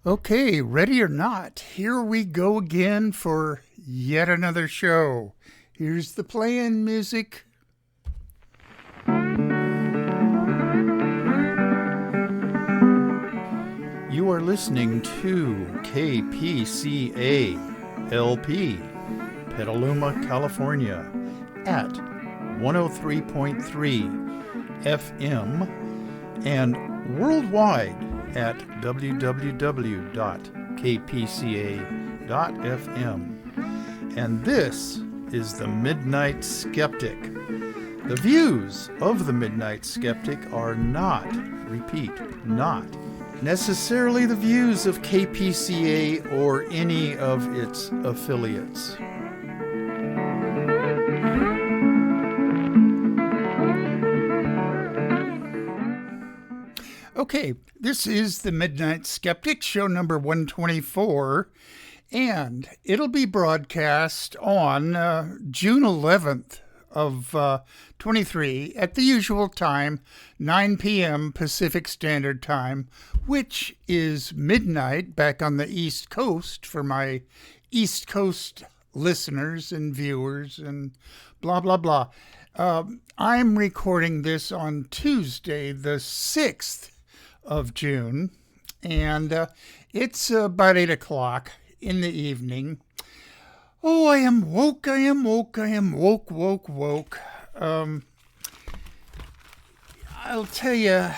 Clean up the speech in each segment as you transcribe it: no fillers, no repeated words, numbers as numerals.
Okay, ready or not, here we go again for yet another show. Here's the playing music. You are listening to KPCA LP, Petaluma, California, at 103.3 FM and worldwide at www.kpca.fm. And this is the Midnight Skeptic. The views of the Midnight Skeptic are not, repeat, not necessarily the views of KPCA or any of its affiliates. Okay, this is the Midnight Skeptic, show number 124, and it'll be broadcast on June 11th of 23 at the usual time, 9 p.m. Pacific Standard Time, which is midnight back on the East Coast for my East Coast listeners and viewers and blah, blah, blah. I'm recording this on Tuesday, the 6th of June, and it's about 8 o'clock in the evening. Oh, I am woke, I am woke, I am woke, woke, woke. I'll tell you,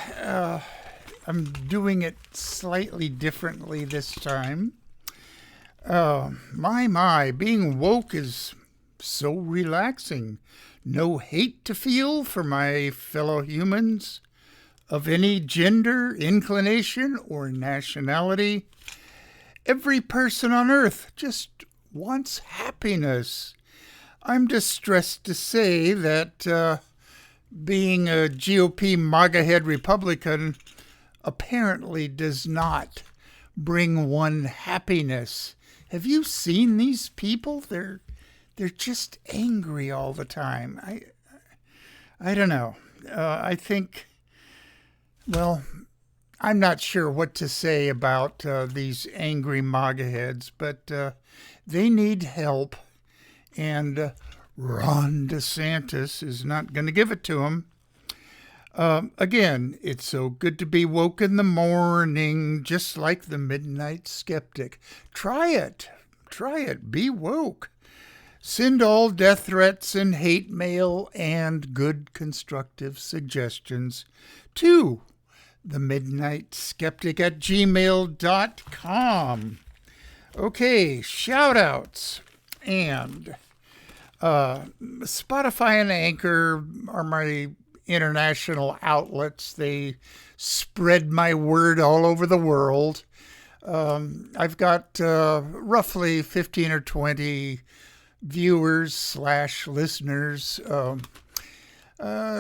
I'm doing it slightly differently this time. My, being woke is so relaxing. No hate to feel for my fellow humans of any gender, inclination, or nationality. Every person on earth just wants happiness. I'm distressed to say that being a GOP MAGA Head Republican apparently does not bring one happiness. Have you seen these people? They're just angry all the time. I don't know. I think, well, I'm not sure what to say about these angry MAGA heads, but they need help, and Ron DeSantis is not going to give it to them. Again, it's so good to be woke in the morning, just like the Midnight Skeptic. Try it. Be woke. Send all death threats and hate mail and good constructive suggestions to the Midnight Skeptic at gmail.com. Okay, shout outs. And Spotify and Anchor are my international outlets. They spread my word all over the world. I've got roughly 15 or 20 viewers / listeners.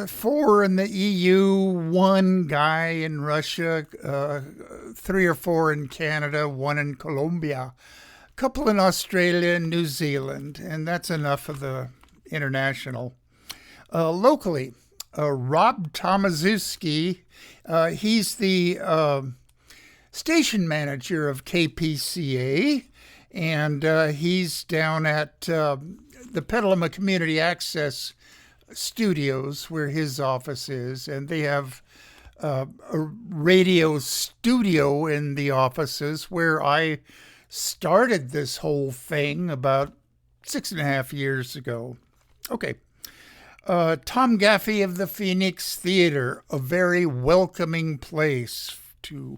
4 in the EU, 1 guy in Russia, 3 or 4 in Canada, 1 in Colombia, a couple in Australia and New Zealand, and that's enough of the international. Locally, Rob Tomaszewski, he's the station manager of KPCA, and he's down at the Petaluma Community Access Studios where his office is, and they have a radio studio in the offices where I started this whole thing about 6.5 years ago. Okay. Tom Gaffey of the Phoenix Theater, a very welcoming place to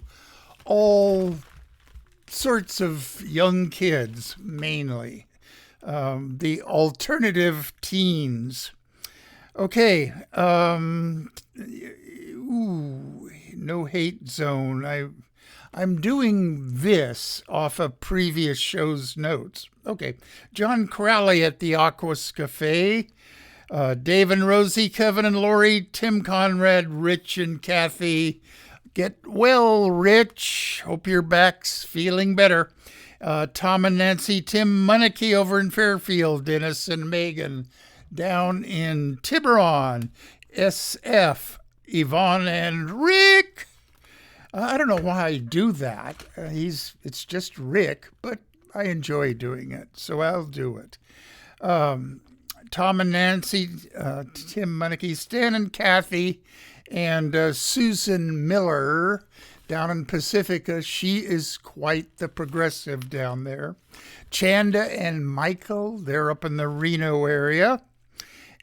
all sorts of young kids, mainly. The alternative teens. Okay, no hate zone. I'm doing this off a previous show's notes. Okay, John Crowley at the Aquas Cafe, Dave and Rosie, Kevin and Lori, Tim Conrad, Rich and Kathy. Get well, Rich. Hope your back's feeling better. Tom and Nancy, Tim Munnicky over in Fairfield, Dennis and Megan down in Tiburon, SF, Yvonne and Rick. I don't know why I do that. It's just Rick, but I enjoy doing it, so I'll do it. Tom and Nancy, Tim Munnicky, Stan and Kathy, and Susan Miller down in Pacifica. She is quite the progressive down there. Chanda and Michael, they're up in the Reno area.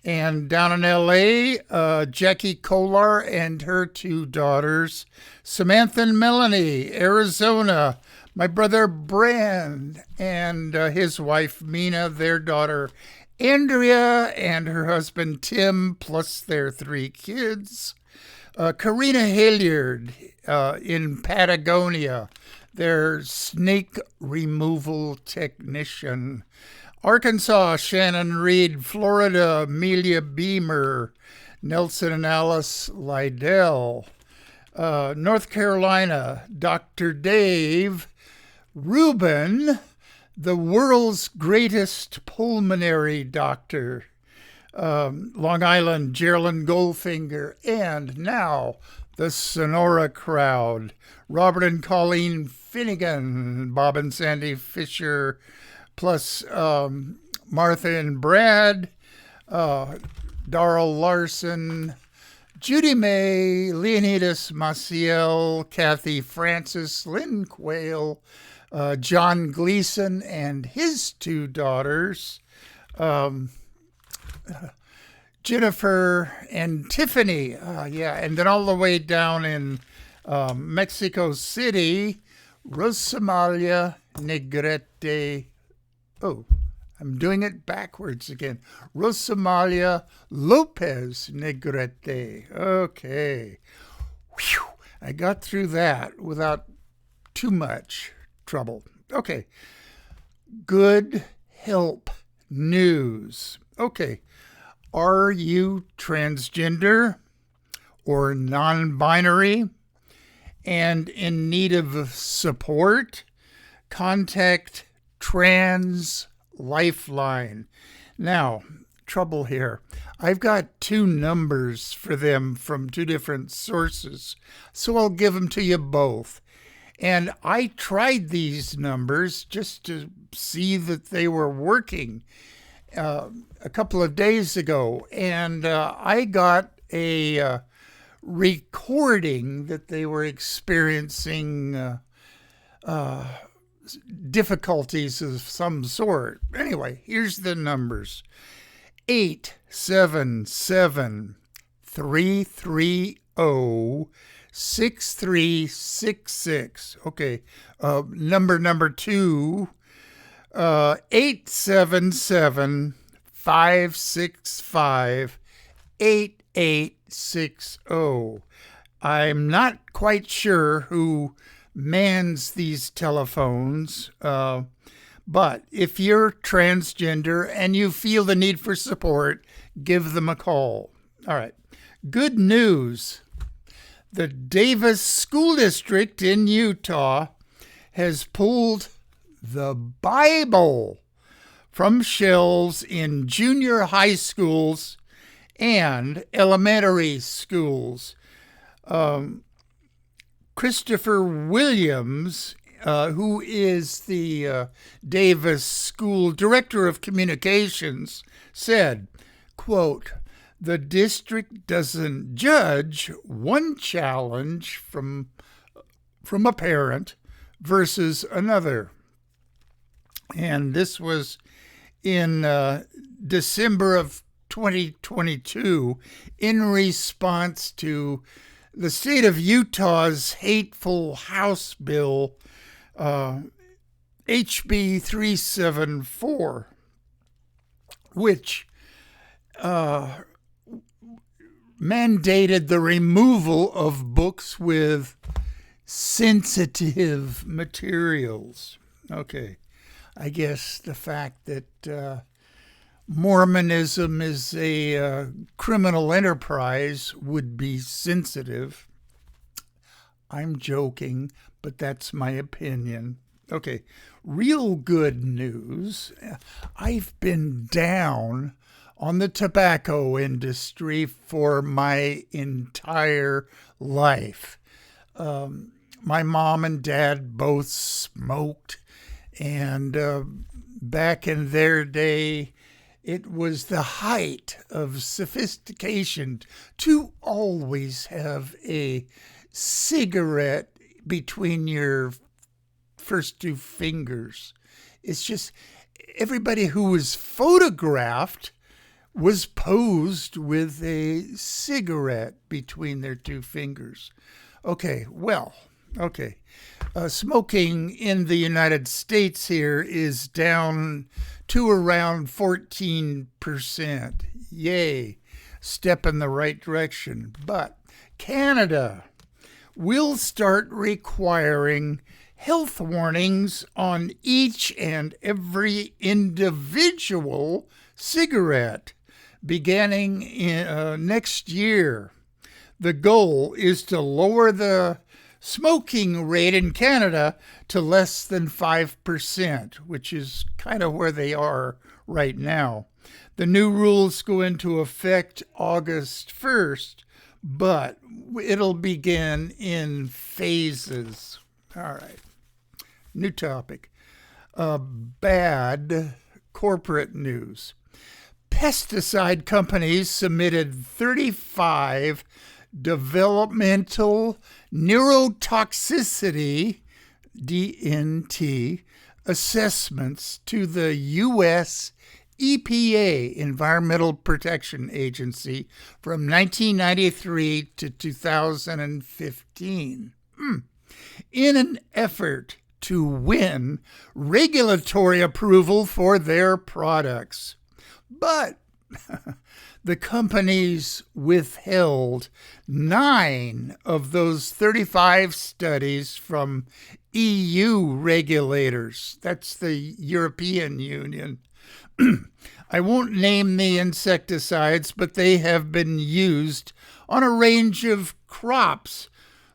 And down in L.A., Jackie Kolar and her two daughters, Samantha and Melanie, Arizona, my brother Brand and his wife Mina, their daughter Andrea and her husband Tim, plus their 3 kids. Karina Hilliard in Patagonia, their snake removal technician. Arkansas, Shannon Reed. Florida, Amelia Beamer. Nelson and Alice Lydell. North Carolina, Dr. Dave Rubin, the world's greatest pulmonary doctor. Long Island, Geraldine Goldfinger. And now, the Sonora crowd. Robert and Colleen Finnegan, Bob and Sandy Fisher, plus Martha and Brad, Darrell Larson, Judy May, Leonidas Maciel, Kathy Francis, Lynn Quayle, John Gleason and his 2 daughters, Jennifer and Tiffany, and then all the way down in Mexico City, Rosamalia Negrete. Oh, I'm doing it backwards again. Rosamalia Lopez Negrete. Okay. Whew. I got through that without too much trouble. Okay. Good help news. Okay. Are you transgender or non-binary and in need of support? Contact Trans Lifeline. Now, trouble here. I've got 2 numbers for them from 2 different sources, so I'll give them to you both. And I tried these numbers just to see that they were working a couple of days ago, and I got a recording that they were experiencing difficulties of some sort. Anyway, here's the numbers. 877-330-6366. Okay. Number 2, 877-565-8860. I'm not quite sure who mans these telephones, but if you're transgender and you feel the need for support, give them a call. All right. Good news. The Davis School District in Utah has pulled the Bible from shelves in junior high schools and elementary schools. Christopher Williams, who is the Davis School Director of Communications, said, quote, "The district doesn't judge one challenge from a parent versus another." And this was in December of 2022 in response to the state of Utah's hateful House bill, HB 374, which mandated the removal of books with sensitive materials. Okay, I guess the fact that Mormonism is a criminal enterprise would be sensitive. I'm joking, but that's my opinion. Okay, real good news. I've been down on the tobacco industry for my entire life. My mom and dad both smoked, and back in their day, it was the height of sophistication to always have a cigarette between your first two fingers. It's just everybody who was photographed was posed with a cigarette between their two fingers. Okay. Smoking in the United States here is down to around 14%. Yay, step in the right direction. But Canada will start requiring health warnings on each and every individual cigarette beginning next year. The goal is to lower the smoking rate in Canada to less than 5%, which is kind of where they are right now. The new rules go into effect August 1st, but it'll begin in phases. All right. New topic. Bad corporate news. Pesticide companies submitted 35 developmental neurotoxicity DNT assessments to the U.S. EPA, Environmental Protection Agency, from 1993 to 2015 in an effort to win regulatory approval for their products. But the companies withheld 9 of those 35 studies from EU regulators. That's the European Union. I won't name the insecticides, but they have been used on a range of crops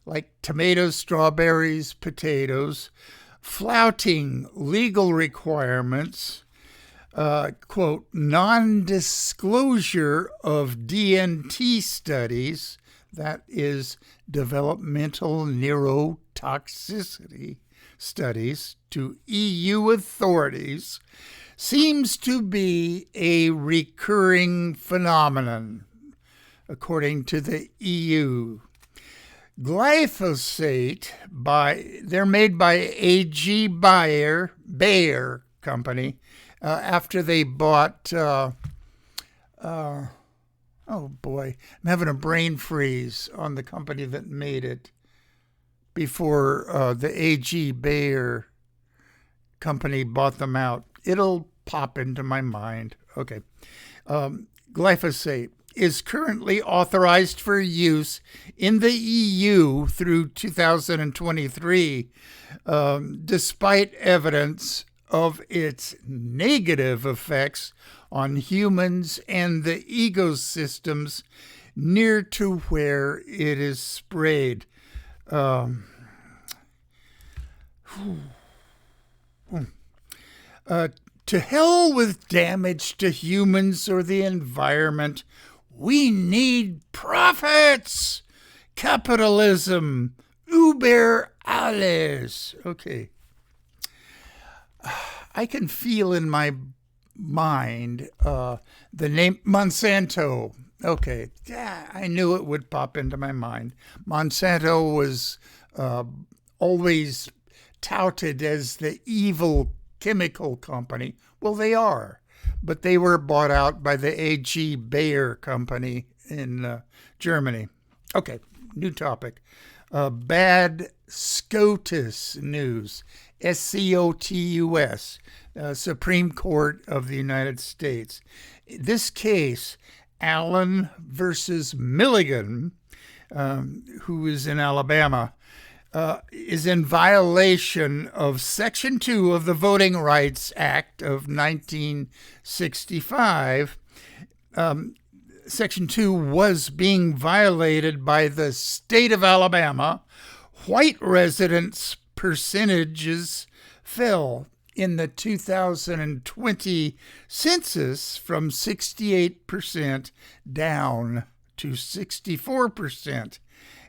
like tomatoes, strawberries, potatoes, flouting legal requirements, quote, non-disclosure of DNT studies, that is developmental neurotoxicity studies, to EU authorities, seems to be a recurring phenomenon, according to the EU. Glyphosate, they're made by AG Bayer Company, after they bought, oh boy, I'm having a brain freeze on the company that made it before the AG Bayer Company bought them out. It'll pop into my mind. Okay. Glyphosate is currently authorized for use in the EU through 2023, despite evidence of its negative effects on humans and the ecosystems near to where it is sprayed. To hell with damage to humans or the environment. We need profits. Capitalism. Über alles. Okay. I can feel in my mind the name Monsanto. Okay. Yeah, I knew it would pop into my mind. Monsanto was always touted as the evil chemical company. Well, they are, but they were bought out by the AG Bayer Company in Germany. Okay, new topic. Bad SCOTUS news. SCOTUS, Supreme Court of the United States. This case, Allen versus Milligan, who is in Alabama, is in violation of Section 2 of the Voting Rights Act of 1965. Section 2 was being violated by the state of Alabama. White residents' percentages fell in the 2020 census from 68% down to 64%.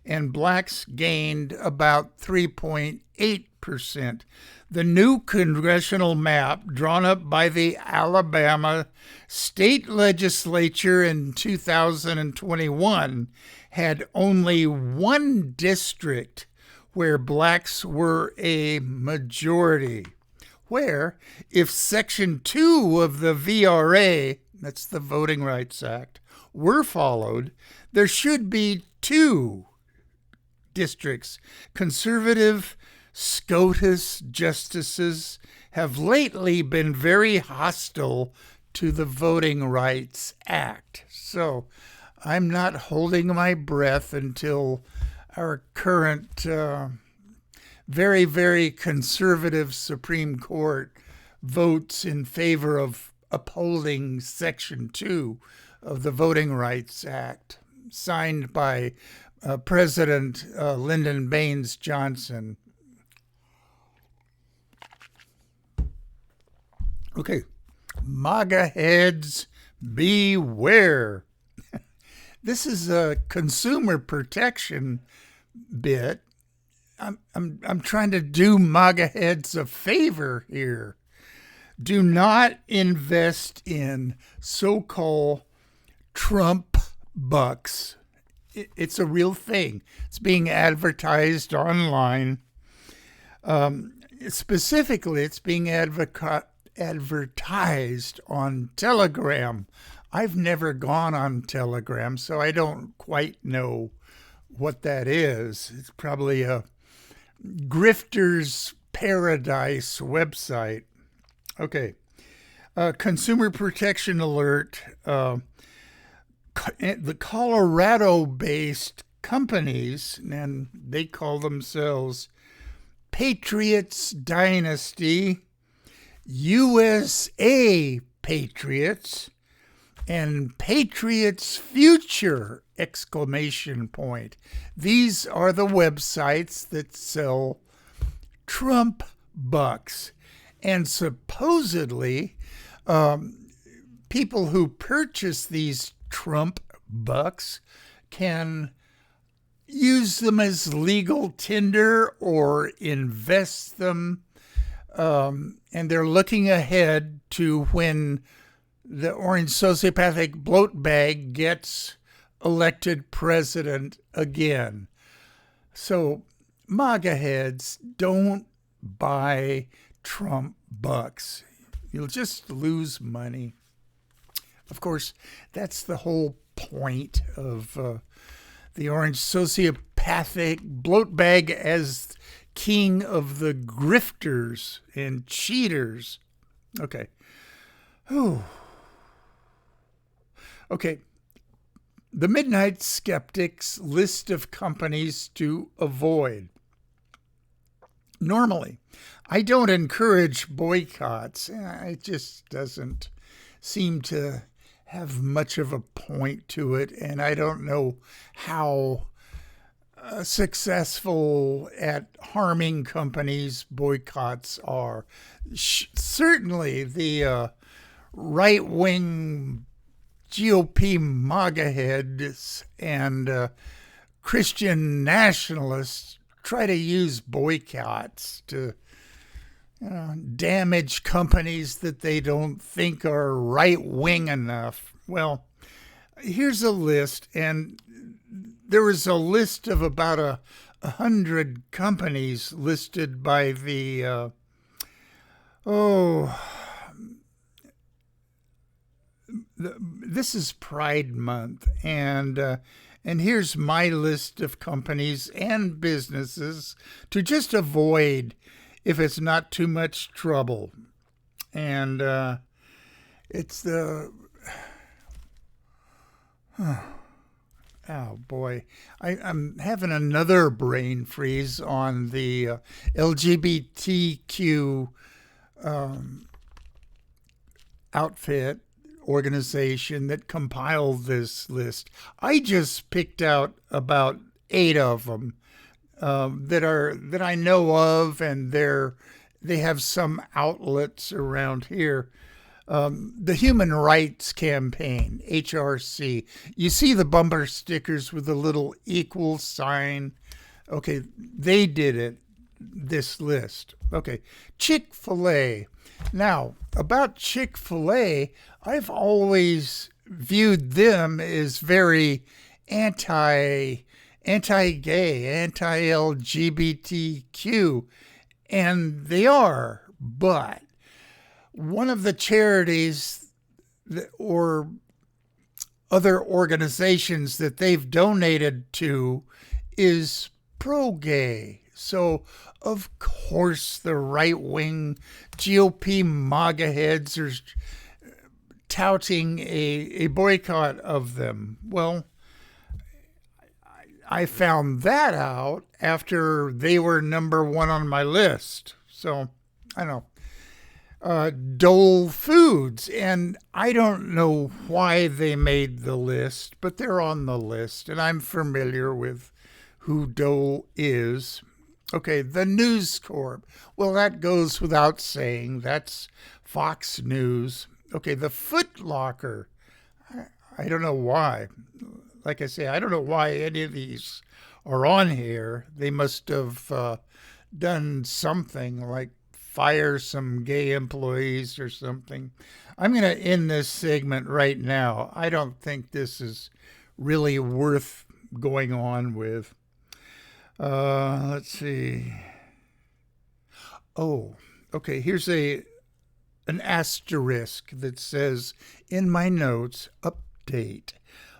and blacks gained about 3.8%. The new congressional map drawn up by the Alabama state legislature in 2021 had only one district where blacks were a majority, where if Section 2 of the VRA, that's the Voting Rights Act, were followed, there should be two districts. Conservative SCOTUS justices have lately been very hostile to the Voting Rights Act. So I'm not holding my breath until our current very, very conservative Supreme Court votes in favor of upholding Section 2 of the Voting Rights Act, signed by President Lyndon Baines Johnson. Okay, MAGA heads, beware. This is a consumer protection bit. I'm trying to do MAGA heads a favor here. Do not invest in so-called Trump bucks. It's a real thing. It's being advertised online. Specifically, it's being advertised on Telegram. I've never gone on Telegram, so I don't quite know what that is. It's probably a grifter's paradise website. Okay. Consumer protection alert. The Colorado-based companies, and they call themselves Patriots Dynasty, USA Patriots, and Patriots Future! Exclamation point. These are the websites that sell Trump bucks. And supposedly, people who purchase these Trump bucks can use them as legal tender or invest them. And they're looking ahead to when the orange sociopathic bloat bag gets elected president again. So, MAGA heads, don't buy Trump bucks. You'll just lose money. Of course, that's the whole point of the orange sociopathic bloat bag as king of the grifters and cheaters. Okay. Whew. Okay. The Midnight Skeptic's list of companies to avoid. Normally, I don't encourage boycotts. It just doesn't seem to have much of a point to it, and I don't know how successful at harming companies boycotts are. Certainly, the right-wing GOP MAGA heads and Christian nationalists try to use boycotts to damage companies that they don't think are right-wing enough. Well, here's a list, and there was a list of about 100 companies listed by the this is Pride Month, and here's my list of companies and businesses to just avoid if it's not too much trouble. And it's the oh boy, I'm having another brain freeze on the LGBTQ outfit organization that compiled this list. I just picked out about 8 of them that I know of, and they have some outlets around here. The Human Rights Campaign, HRC. You see the bumper stickers with the little equal sign. Okay, they did it, this list. Okay, Chick-fil-A. Now, about Chick-fil-A, I've always viewed them as very anti-gay, anti-LGBTQ, and they are, but one of the charities or other organizations that they've donated to is pro-gay. So, of course, the right-wing GOP MAGA heads are touting a boycott of them. Well, I found that out after they were number one on my list. So, I don't know. Dole Foods, and I don't know why they made the list, but they're on the list, and I'm familiar with who Dole is. Okay, the News Corp. Well, that goes without saying. That's Fox News. Okay, the Foot Locker. I don't know why. Like I say, I don't know why any of these are on here. They must have done something like fire some gay employees or something. I'm going to end this segment right now. I don't think this is really worth going on with. Let's see. Oh, okay. Here's an asterisk that says, in my notes, update.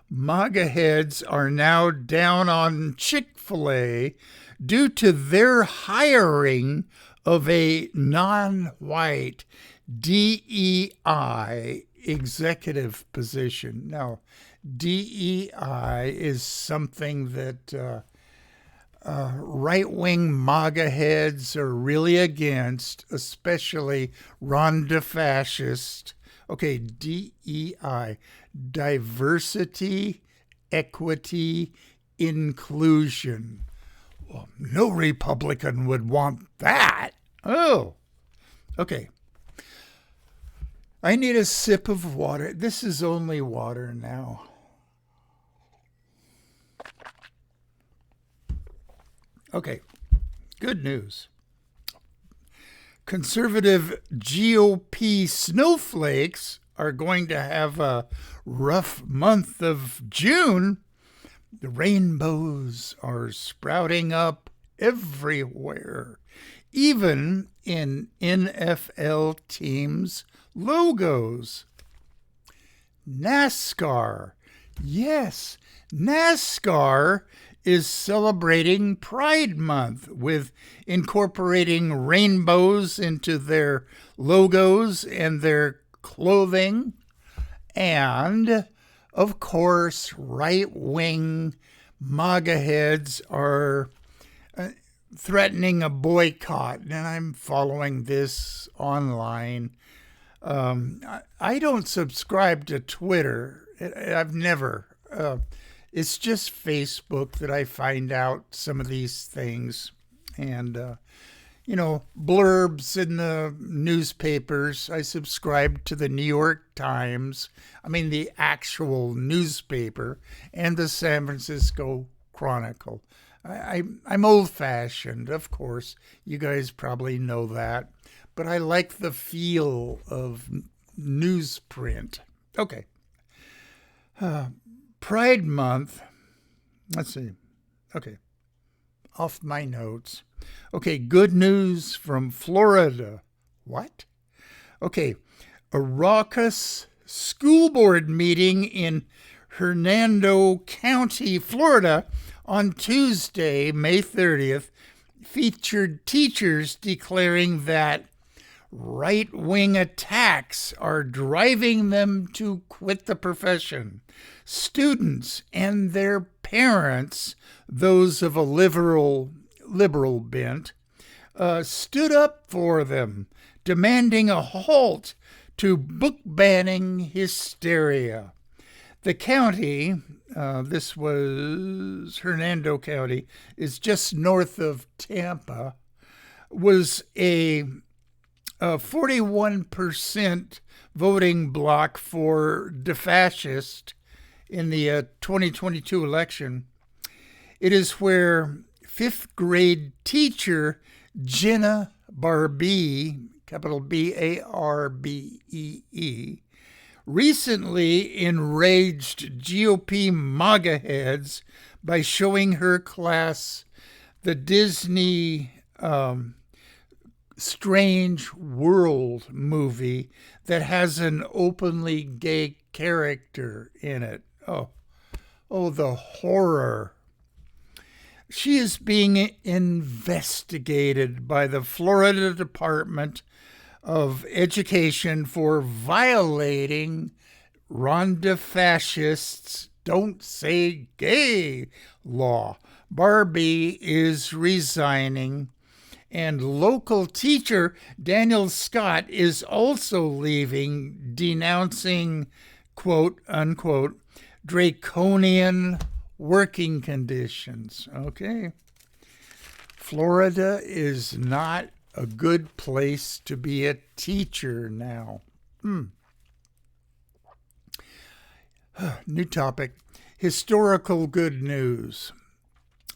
MAGA heads are now down on Chick-fil-A due to their hiring of a non-white DEI executive position. Now, DEI is something that right-wing MAGA heads are really against, especially Rhonda fascist. Okay, DEI, diversity, equity, inclusion. Well, no Republican would want that. Oh, okay. I need a sip of water. This is only water now. Okay, good news. Conservative GOP snowflakes are going to have a rough month of June. The rainbows are sprouting up everywhere, even in NFL teams' logos. NASCAR. Yes, NASCAR is celebrating Pride Month with incorporating rainbows into their logos and their clothing. And, of course, right-wing MAGA heads are threatening a boycott, and I'm following this online. I don't subscribe to Twitter. I've never. It's just Facebook that I find out some of these things. And, blurbs in the newspapers. I subscribe to the New York Times. I mean, the actual newspaper, and the San Francisco Chronicle. I'm old-fashioned, of course. You guys probably know that. But I like the feel of newsprint. Okay. Pride Month. Let's see. Okay. Off my notes. Okay, good news from Florida. What? Okay. A raucous school board meeting in Hernando County, Florida on Tuesday, May 30th, featured teachers declaring that right-wing attacks are driving them to quit the profession. Students and their parents, those of a liberal bent, stood up for them, demanding a halt to book banning hysteria. The county, this was Hernando County, is just north of Tampa, was a 41% voting bloc for defascist in the 2022 election. It is where fifth grade teacher Jenna Barbee, capital Barbee, recently enraged GOP MAGA heads by showing her class the Disney Strange World movie that has an openly gay character in it. Oh, the horror. She is being investigated by the Florida Department of Education for violating Rhonda fascists' Don't Say Gay law. Barbee is resigning, and local teacher Daniel Scott is also leaving, denouncing, quote unquote, draconian working conditions. Okay. Florida is not a good place to be a teacher now. New topic. Historical good news.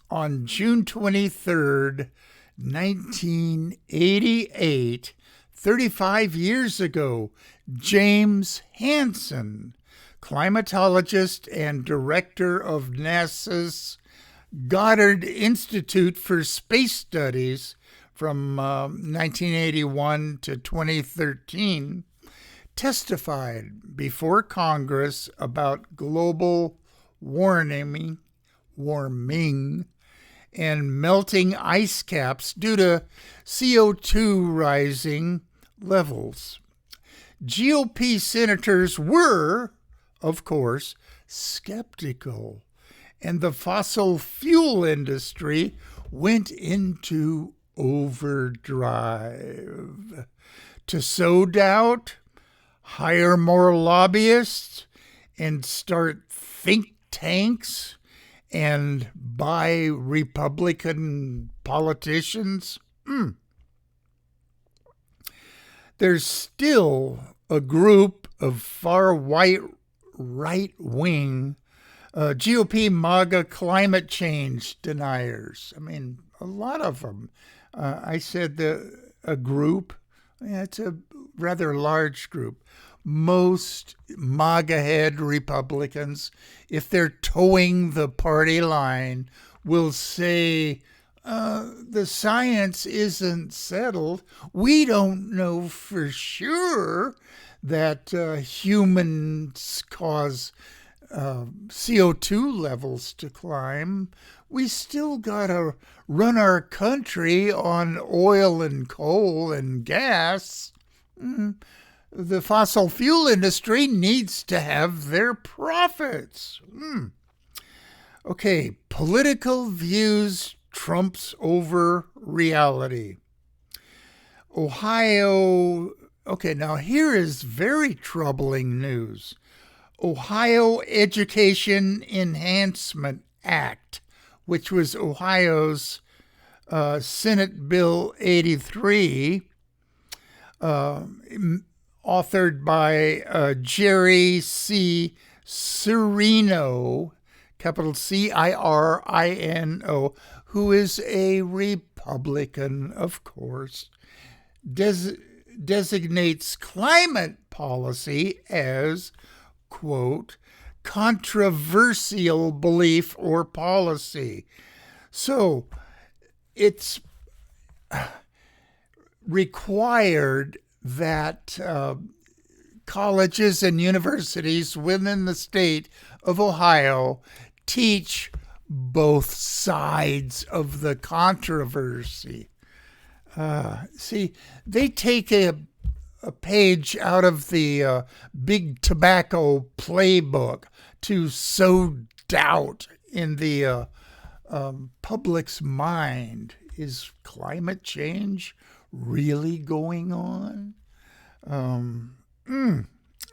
On June 23rd, 1988, 35 years ago, James Hansen, climatologist and director of NASA's Goddard Institute for Space Studies from 1981 to 2013, testified before Congress about global warming and melting ice caps due to CO2 rising levels. GOP senators were, of course, skeptical, and the fossil fuel industry went into overdrive. To sow doubt, hire more lobbyists, and start think tanks and buy Republican politicians? There's still a group of far right-wing GOP MAGA climate change deniers. I mean, a lot of them. I said a group. Yeah, it's a rather large group. Most MAGA-head Republicans, if they're towing the party line, will say, the science isn't settled. We don't know for sure that humans cause CO2 levels to climb. We still got to run our country on oil and coal and gas. The fossil fuel industry needs to have their profits. Okay, political views trumps over reality. Ohio. Okay, now here is very troubling news. Ohio Education Enhancement Act, which was Ohio's Senate Bill 83, authored by Jerry C. Cirino, capital Cirino, who is a Republican, of course, designates climate policy as, quote, controversial belief or policy. So it's required that colleges and universities within the state of Ohio teach both sides of the controversy. See, they take a page out of the big tobacco playbook to sow doubt in the public's mind. Is climate change really going on?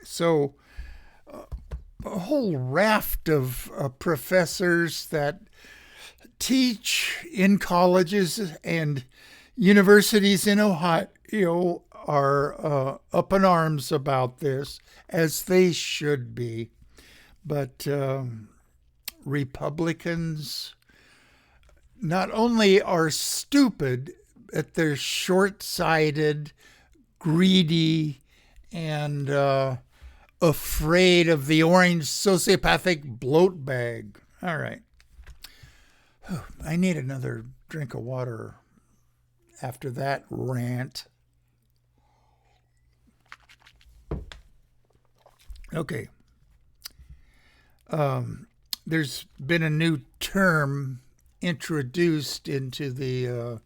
So a whole raft of professors that teach in colleges and universities in Ohio are up in arms about this, as they should be. But Republicans not only are stupid, but they're short-sighted, greedy, and afraid of the orange sociopathic bloat bag. All right. I need another drink of water after that rant. Okay. There's been a new term introduced into the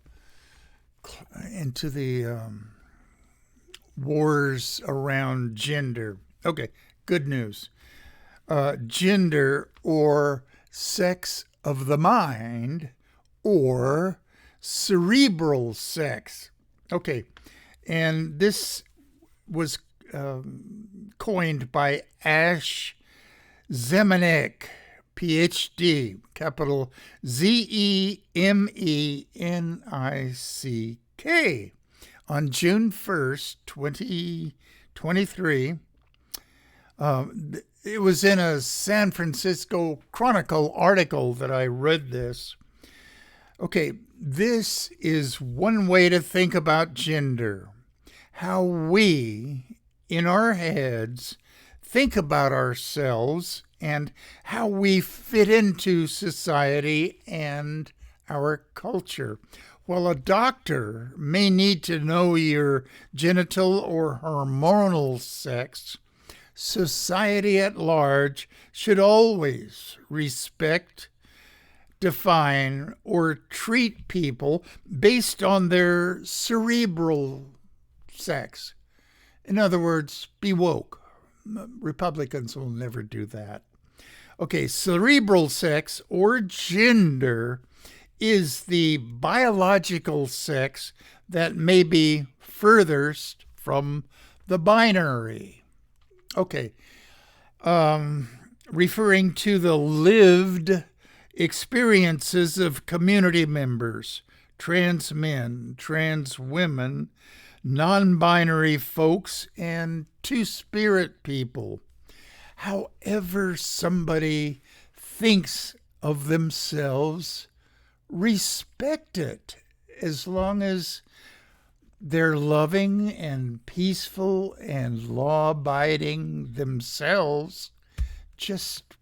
wars around gender. Okay, good news. Gender, or sex of the mind, or cerebral sex. Okay, and this was coined by Ash Zemanek, PhD, capital Zemenick, on June 1st, 2023. It was in a San Francisco Chronicle article that I read this. Okay, this is one way to think about gender. How we, in our heads, think about ourselves and how we fit into society and our culture. While a doctor may need to know your genital or hormonal sex, society at large should always respect, define, or treat people based on their cerebral sex. In other words, be woke. Republicans will never do that. Okay, cerebral sex, or gender, is the biological sex that may be furthest from the binary. Okay, referring to the lived experiences of community members, trans men, trans women, non-binary folks, and two-spirit people. However somebody thinks of themselves, respect it, as long as they're loving and peaceful and law-abiding themselves. Just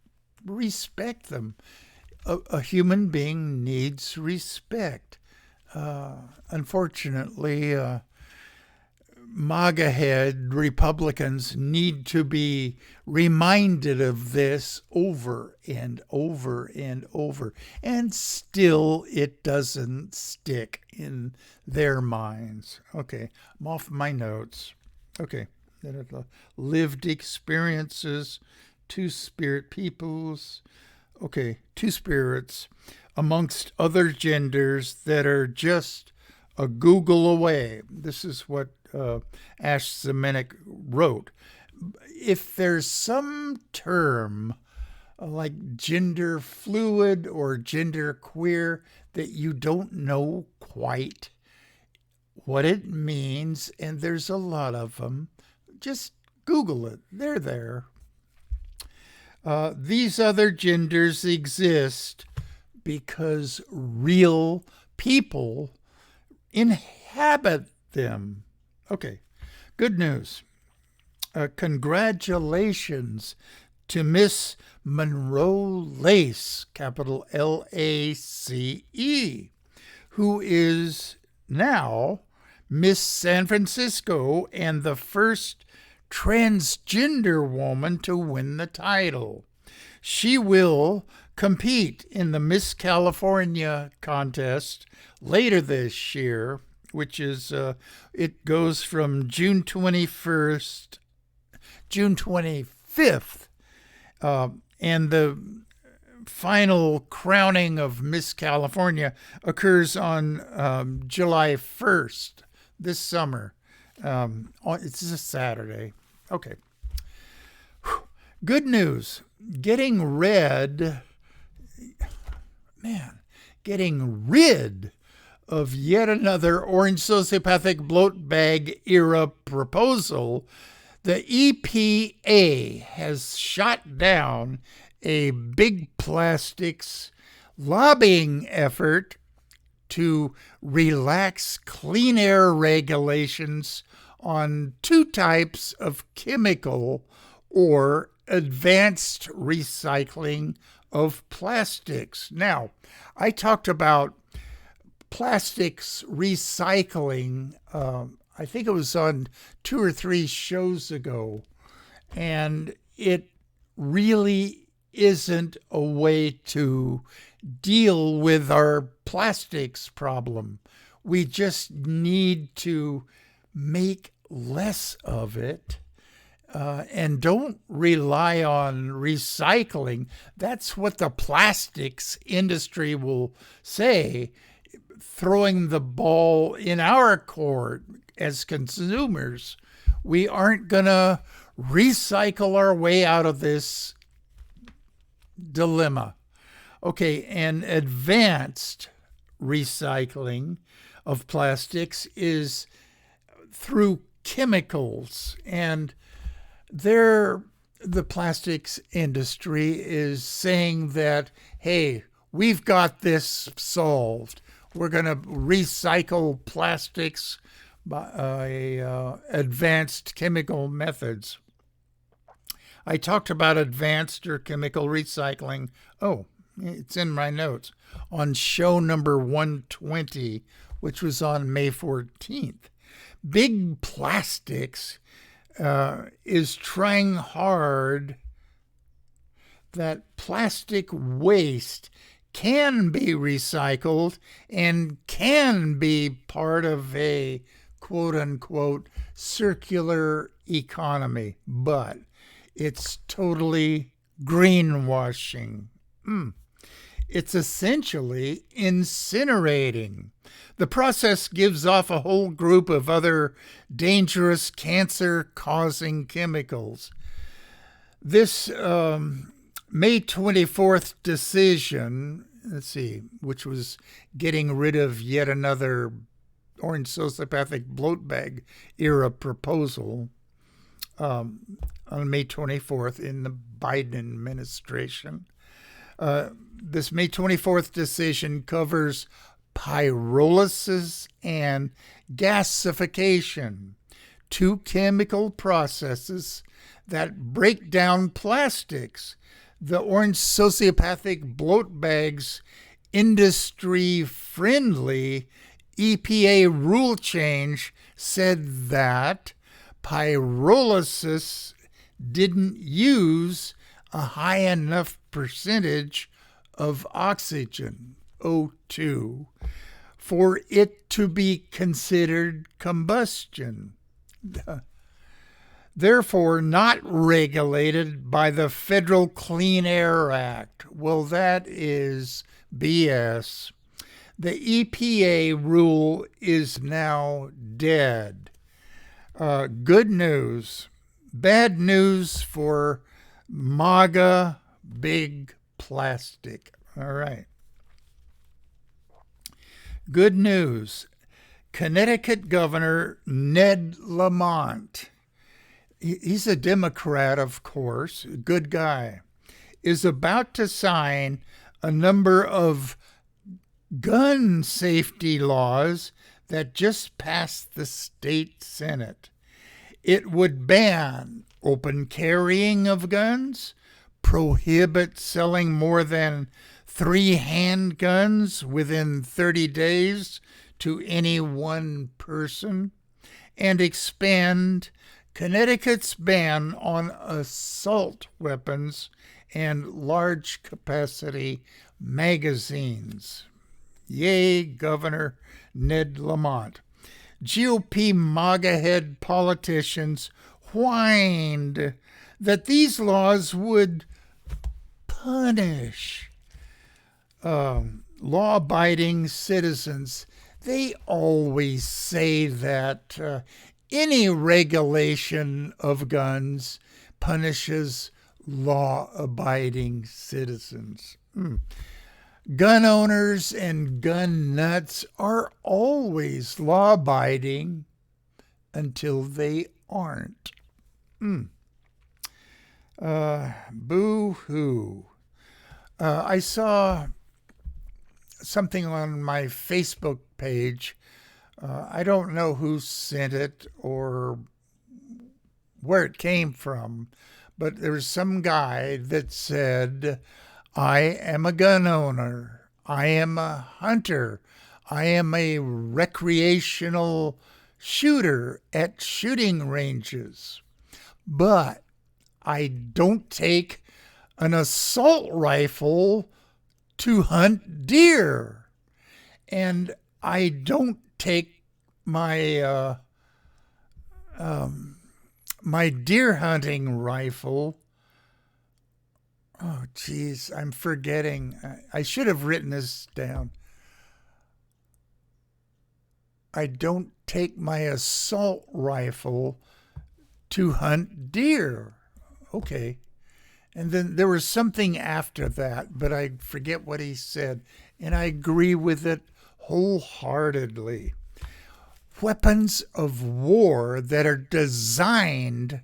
respect them. A human being needs respect. Unfortunately, MAGA head Republicans need to be reminded of this over and over and over, and still it doesn't stick in their minds. Okay, I'm off my notes. Okay, lived experiences, two-spirit peoples. Okay, two spirits amongst other genders that are just a Google away. This is what Ash Zemanek wrote. If there's some term like gender fluid or gender queer that you don't know quite what it means, and there's a lot of them, just Google it. They're there. These other genders exist because real people inhabit them. Okay, good news. Congratulations to Miss Monroe Lace, capital L-A-C-E, who is now Miss San Francisco and the first transgender woman to win the title. She will compete in the Miss California contest later this year, which is, it goes from June 25th, and the final crowning of Miss California occurs on July 1st this summer. It's a Saturday. Okay. Good news. Getting rid of yet another orange sociopathic bloat bag era proposal, the EPA has shot down a big plastics lobbying effort to relax clean air regulations on two types of chemical or advanced recycling of plastics. Now, I talked about plastics recycling, I think it was on 2 or 3 shows ago, and it really isn't a way to deal with our plastics problem. We just need to make less of it and don't rely on recycling. That's what the plastics industry will say, throwing the ball in our court as consumers. We aren't going to recycle our way out of this dilemma. Okay, and advanced recycling of plastics is through chemicals, and the plastics industry is saying that, hey, we've got this solved. We're going to recycle plastics by advanced chemical methods. I talked about advanced or chemical recycling. Oh, it's in my notes. On show number 120, which was on May 14th. Big Plastics is trying hard that plastic waste can be recycled and can be part of a quote-unquote circular economy, but it's totally greenwashing. It's essentially incinerating. The process gives off a whole group of other dangerous cancer-causing chemicals. This May 24th decision, which was getting rid of yet another orange sociopathic bloat bag era proposal on May 24th in the Biden administration. This May 24th decision covers pyrolysis and gasification, two chemical processes that break down plastics. The orange sociopathic bloat bags industry-friendly EPA rule change said that pyrolysis didn't use a high enough percentage of oxygen, O2, for it to be considered combustion. Therefore, not regulated by the Federal Clean Air Act. Well, that is BS. The EPA rule is now dead. Good news. Bad news for MAGA big plastic. All right. Good news. Connecticut Governor Ned Lamont, he's a Democrat, of course, a good guy, is about to sign a number of gun safety laws that just passed the state Senate. It would ban open carrying of guns, prohibit selling more than 3 handguns within 30 days to any one person, and expand Connecticut's ban on assault weapons and large capacity magazines. Yay, Governor Ned Lamont. GOP MAGA head politicians whined that these laws would punish law-abiding citizens. They always say that any regulation of guns punishes law-abiding citizens. Gun owners and gun nuts are always law-abiding until they aren't. Boo-hoo. I saw something on my Facebook page. I don't know who sent it or where it came from, but there was some guy that said, I am a gun owner. I am a hunter. I am a recreational shooter at shooting ranges. But I don't take an assault rifle to hunt deer. And I don't take my my deer hunting rifle. Oh, geez, I'm forgetting. I should have written this down. I don't take my assault rifle to hunt deer. Okay. And then there was something after that, but I forget what he said. And I agree with it wholeheartedly. Weapons of war that are designed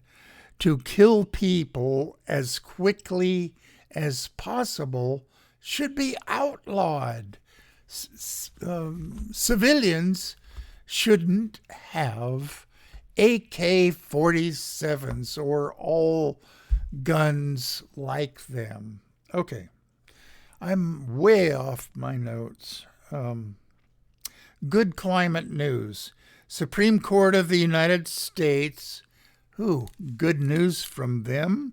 to kill people as quickly as possible should be outlawed. Civilians shouldn't have AK-47s or all guns like them. Okay, I'm way off my notes. Good climate news. Supreme Court of the United States. Good news from them.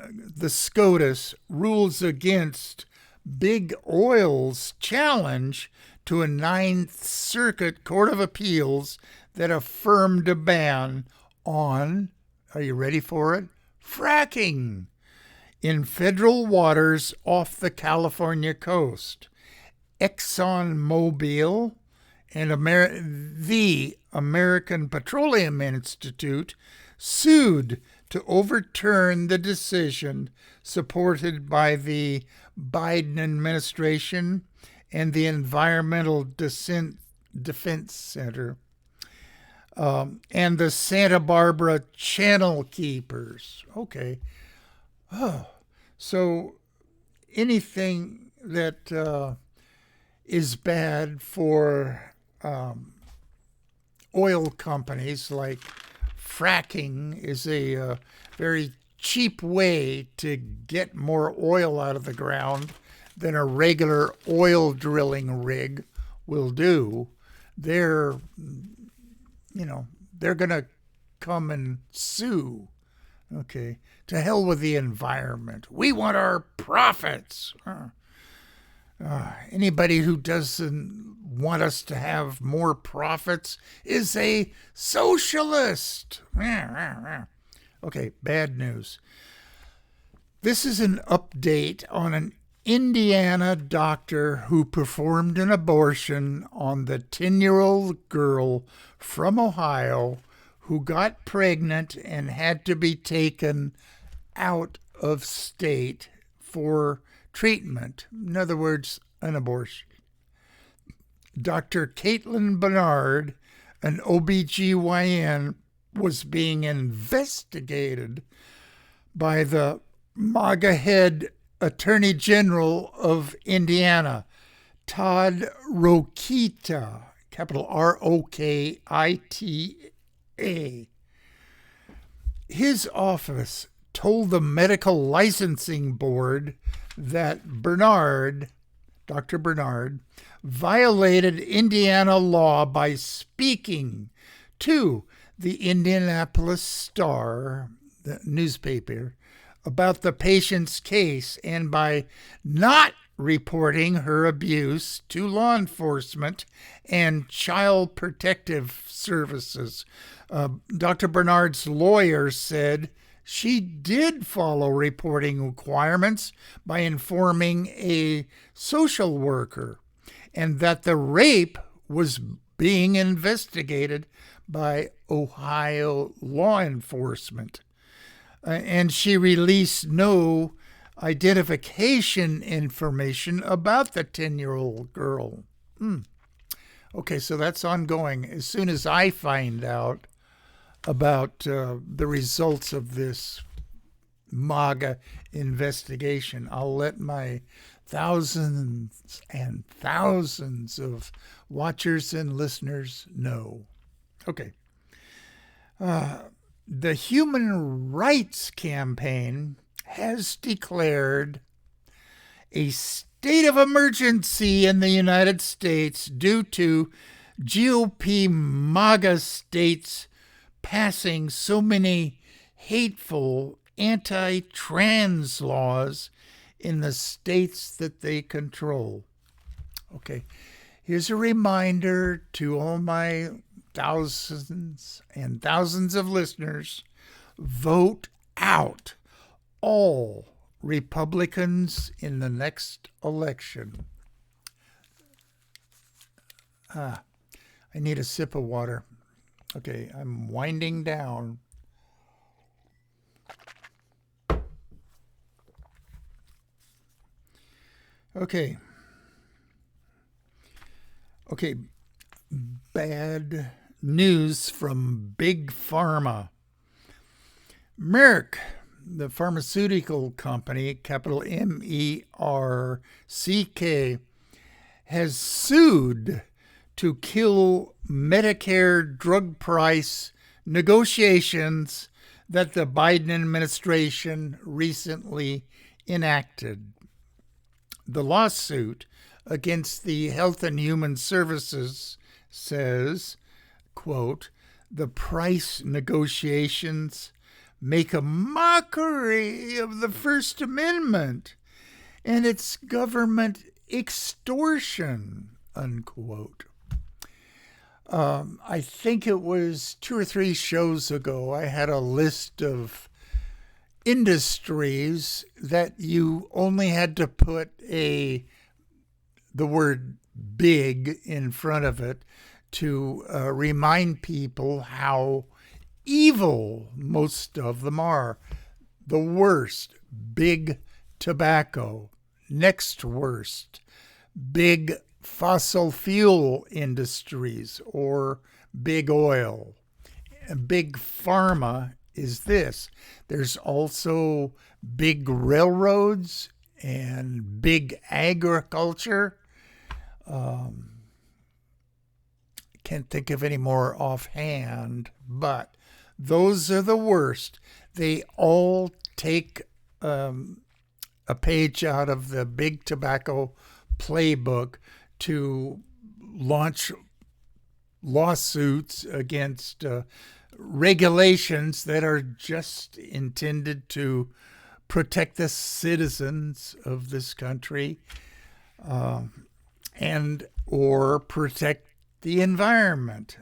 The SCOTUS rules against Big Oil's challenge to a Ninth Circuit Court of Appeals that affirmed a ban on, are you ready for it? Fracking in federal waters off the California coast. ExxonMobil and the American Petroleum Institute sued to overturn the decision supported by the Biden administration and the Environmental Defense Center and the Santa Barbara Channel Keepers. Okay. So anything that is bad for oil companies, like fracking is a very cheap way to get more oil out of the ground than a regular oil drilling rig will do. They're going to come and sue. Okay, to hell with the environment. We want our profits. Anybody who doesn't want us to have more profits is a socialist. Okay, bad news. This is an update on an Indiana doctor who performed an abortion on the 10-year-old girl from Ohio who got pregnant and had to be taken out of state for treatment. In other words, an abortion. Dr. Caitlin Bernard, an OBGYN, was being investigated by the MAGA head Attorney General of Indiana, Todd Rokita, capital Rokita. His office told the Medical Licensing Board that Dr. Bernard, violated Indiana law by speaking to the Indianapolis Star, the newspaper, about the patient's case and by not reporting her abuse to law enforcement and child protective services. Dr. Bernard's lawyer said she did follow reporting requirements by informing a social worker and that the rape was being investigated by Ohio law enforcement. And she released no identification information about the 10-year-old girl. Okay, so that's ongoing. As soon as I find out about the results of this MAGA investigation, I'll let my thousands and thousands of watchers and listeners know. Okay. The Human Rights Campaign has declared a state of emergency in the United States due to GOP MAGA states passing so many hateful anti-trans laws in the states that they control. Okay, here's a reminder to all my thousands and thousands of listeners: vote out all Republicans in the next election. I need a sip of water. Okay, I'm winding down. Okay, bad news from Big Pharma. Merck, the pharmaceutical company, capital MERCK, has sued to kill Medicare drug price negotiations that the Biden administration recently enacted. The lawsuit against the Health and Human Services says, quote, "The price negotiations make a mockery of the First Amendment and its government extortion," unquote. I think it was 2 or 3 shows ago, I had a list of industries that you only had to put the word big in front of it to remind people how evil most of them are. The worst, big tobacco. Next worst, big fossil fuel industries or big oil. Big pharma is this. There's also big railroads and big agriculture. Can't think of any more offhand, but those are the worst. They all take a page out of the big tobacco playbook to launch lawsuits against regulations that are just intended to protect the citizens of this country and or protect the environment.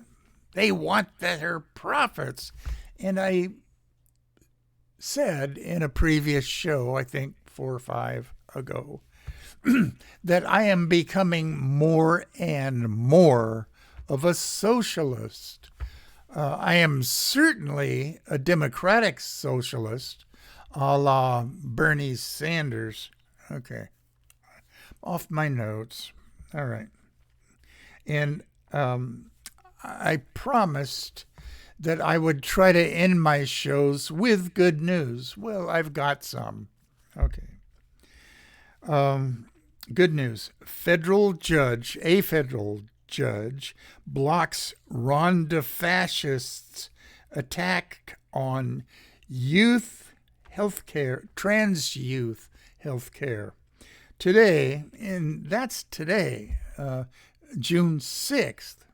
They want better profits. And I said in a previous show, I think 4 or 5 ago, that I am becoming more and more of a socialist. I am certainly a democratic socialist, a la Bernie Sanders. Okay, off my notes. All right. And I promised that I would try to end my shows with good news. Well, I've got some. Okay. Good news. A federal judge blocks Rhonda fascists' attack on youth healthcare, trans youth healthcare. Today, and that's today, June 6th,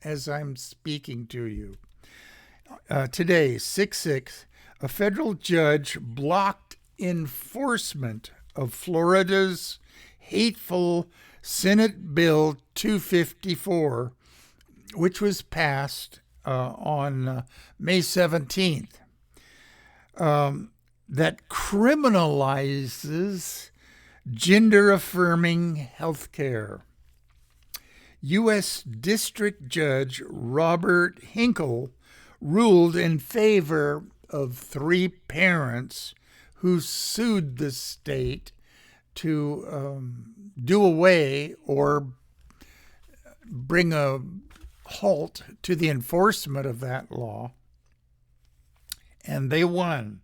as I'm speaking to you. Today, 6/6, a federal judge blocked enforcement of Florida's hateful Senate Bill 254, which was passed on May 17th, that criminalizes gender-affirming health care. U.S. District Judge Robert Hinkle ruled in favor of 3 parents who sued the state to do away or bring a halt to the enforcement of that law. And they won.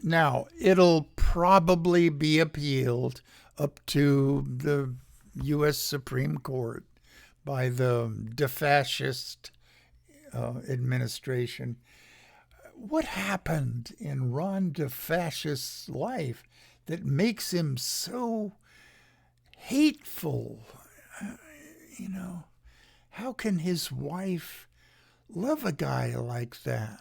Now, it'll probably be appealed up to the U.S. Supreme Court by the fascist administration. What happened in Ron DeFascist's life that makes him so hateful? How can his wife love a guy like that?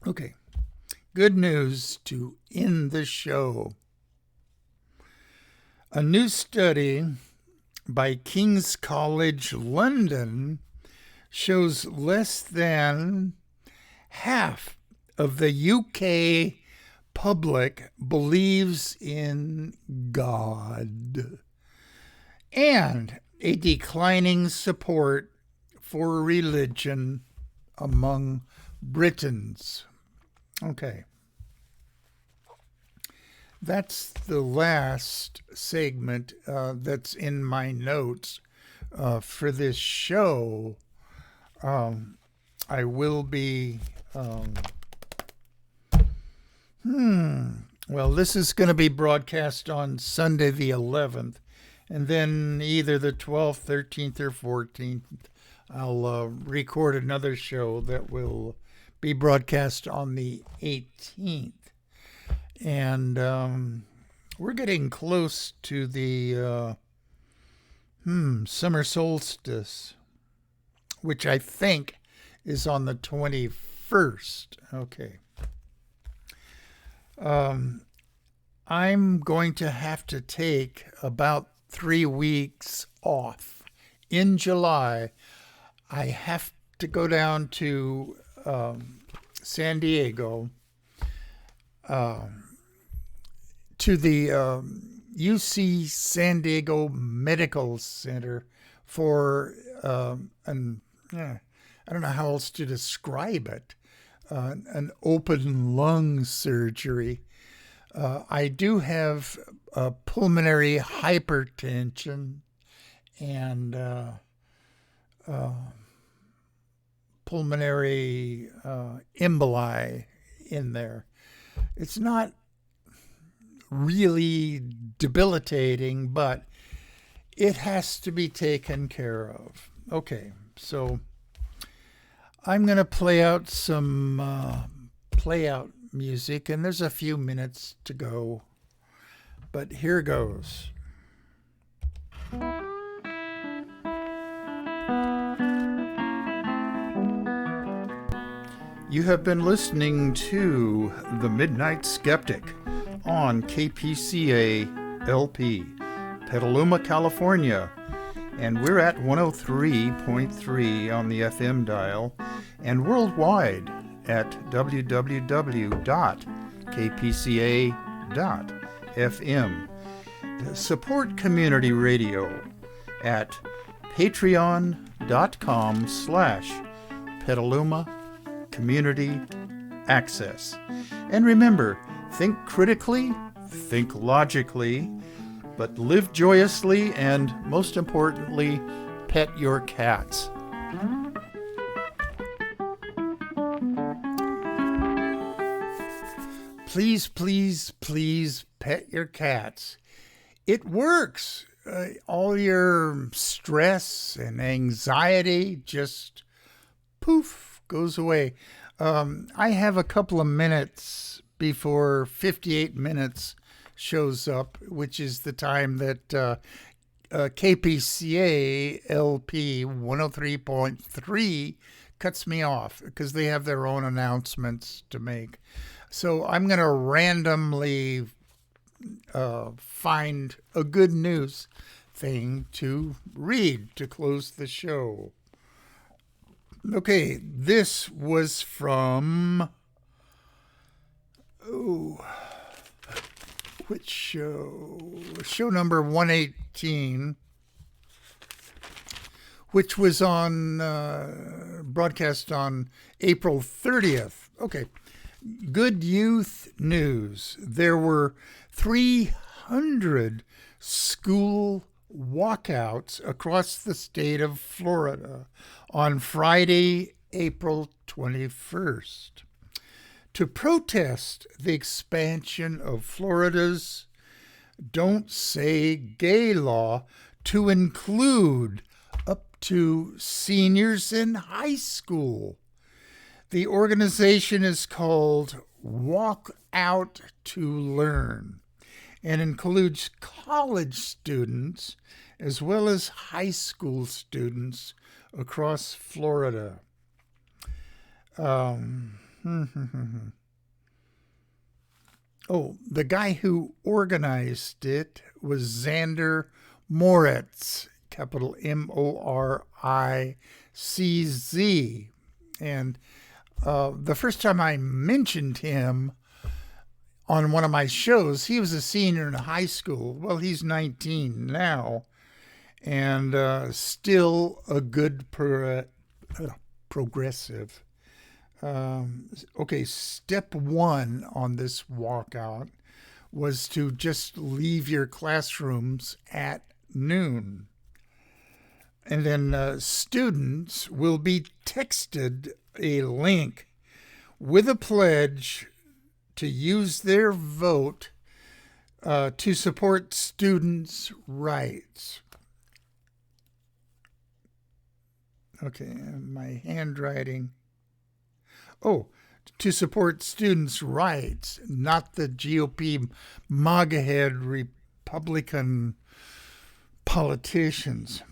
Okay, good news to end the show. A new study by King's College London shows less than half of the UK public believes in God, and a declining support for religion among Britons. Okay. That's the last segment that's in my notes for this show. I will be... Well, this is going to be broadcast on Sunday the 11th, and then either the 12th, 13th, or 14th, I'll record another show that will be broadcast on the 18th. And we're getting close to the summer solstice, which I think is on the 21st. Okay. I'm going to have to take about 3 weeks off. In July, I have to go down to San Diego to the UC San Diego Medical Center for I don't know how else to describe it, an open lung surgery. I do have pulmonary hypertension and pulmonary emboli in there. It's not really debilitating, but it has to be taken care of. Okay, so I'm going to play out some play-out music, and there's a few minutes to go, but here goes. You have been listening to The Midnight Skeptic on KPCA LP, Petaluma, California, and we're at 103.3 on the FM dial and worldwide at www.kpca.fm. Support community radio at patreon.com/Petaluma Community Access. And remember, think critically, think logically, but live joyously, and most importantly, pet your cats. Please, please, please pet your cats. It works. All your stress and anxiety just poof goes away. I have a couple of minutes before 58 minutes shows up, which is the time that KPCA LP 103.3 cuts me off because they have their own announcements to make. So I'm going to randomly find a good news thing to read to close the show. Okay, this was from, which show? Show number 118, which was on broadcast on April 30th. Okay, good youth news. There were 300 school walkouts across the state of Florida on Friday, April 21st, to protest the expansion of Florida's Don't Say Gay law to include up to seniors in high school. The organization is called Walk Out to Learn and includes college students as well as high school students across Florida. The guy who organized it was Xander Moritz, capital M-O-R-I-C-Z. And the first time I mentioned him on one of my shows, he was a senior in high school. Well, he's 19 now, and still a good progressive. Okay, step one on this walkout was to just leave your classrooms at noon. And then students will be texted a link with a pledge to use their vote to support students' rights. Okay, my handwriting. To support students' rights, not the GOP MAGA head Republican politicians.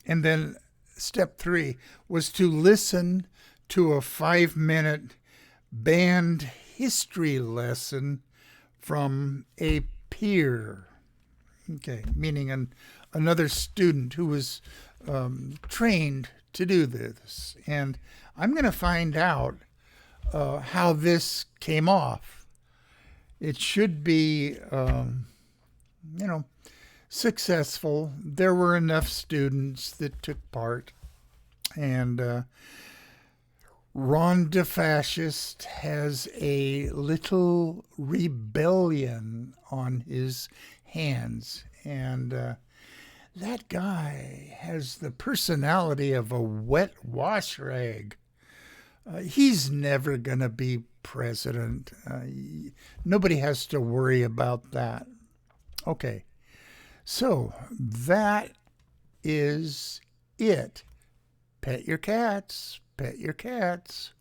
And then step 3 was to listen to a 5-minute band history lesson from a peer. Okay, meaning another student who was trained to do this. And I'm going to find out how this came off. It should be, successful. There were enough students that took part. And Ron DeFascist has a little rebellion on his hands. And that guy has the personality of a wet wash rag. He's never going to be president. Nobody has to worry about that. Okay, so that is it. Pet your cats. Pet your cats.